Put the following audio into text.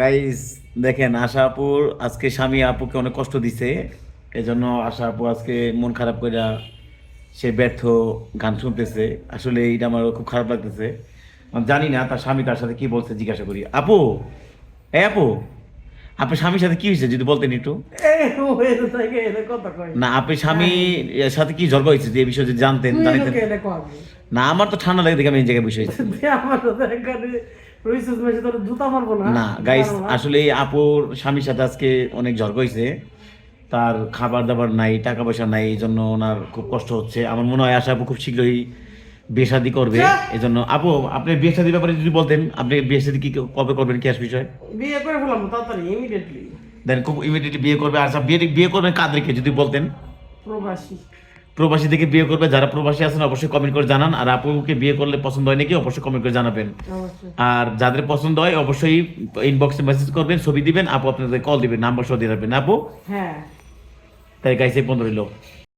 Guys দেখেন আশা আপুর আজকে স্বামী আপুকে অনেক কষ্ট দিছে। এজন্য আশা আপু আজকে মন খারাপ কইরা সে ব্যর্থ গান শুনতেছে। আসলে এইটা আমার খুব খারাপ লাগতেছে। আমি জানি না তার স্বামী তার সাথে কি বলছে, জিজ্ঞাসা করি। আপু, এ আপু, আপনার স্বামীর সাথে কি হয়েছে যদি বলতেন একটু। হয়েছে থেকে এটা কথা কই না আপনার স্বামী কাহিনী এর সাথে কি ঝগড়া হয়েছে যে এই বিষয়ে যদি জানতেন তুই জানিতেন। লোকে এটা কবি না আমার তো ঠান্ডা লাগে দেখে আমি এই জায়গায় বসে আছি। তুই আমার সাথে এখানে রইছিস মেসে তোর জুতা মারবো না না গাইস, জানো না আসলে এই আপুর স্বামীর সাথে আজকে অনেক ঝগড়া হয়েছে। তার খাবার দাবার নাই, টাকা পয়সা নাই, এই জন্য ওনার খুব কষ্ট হচ্ছে। আমার মনে হয় আশা আপু খুব শীঘ্রই বিয়ে শাদী করবে। যা, এই জন্য আপু আপনি বিয়ে শাদীর ব্যাপারে যদি বলতেন, আপনি বিয়ে শাদী কি কবে করবেন, কি আস বিষয়। বিয়ে করে ফেলাম তাড়াতাড়ি ইমিডিয়েটলি দেন খুব ইমিডিয়েটলি বিয়ে করবে। আর বিয়ে বিয়ে করবেন কাদেরকে যদি বলতেন। প্রবাসী প্রবাসী থেকে বিয়ে করবে, যারা প্রবাসী আছেন অবশ্যই কমেন্ট করে জানান। আর আপুকে বিয়ে করলে পছন্দ হয় নাকি অবশ্যই কমেন্ট করে জানাবেন। অবশ্যই আর যাদের পছন্দ হয় অবশ্যই ইনবক্সে মেসেজ করবেন, ছবি দিবেন, আপু আপনাদের কল দিবেন, নাম্বার সহ দিয়ে রাখবেন। আপু হ্যাঁ তাই গাইছে 15 রইল।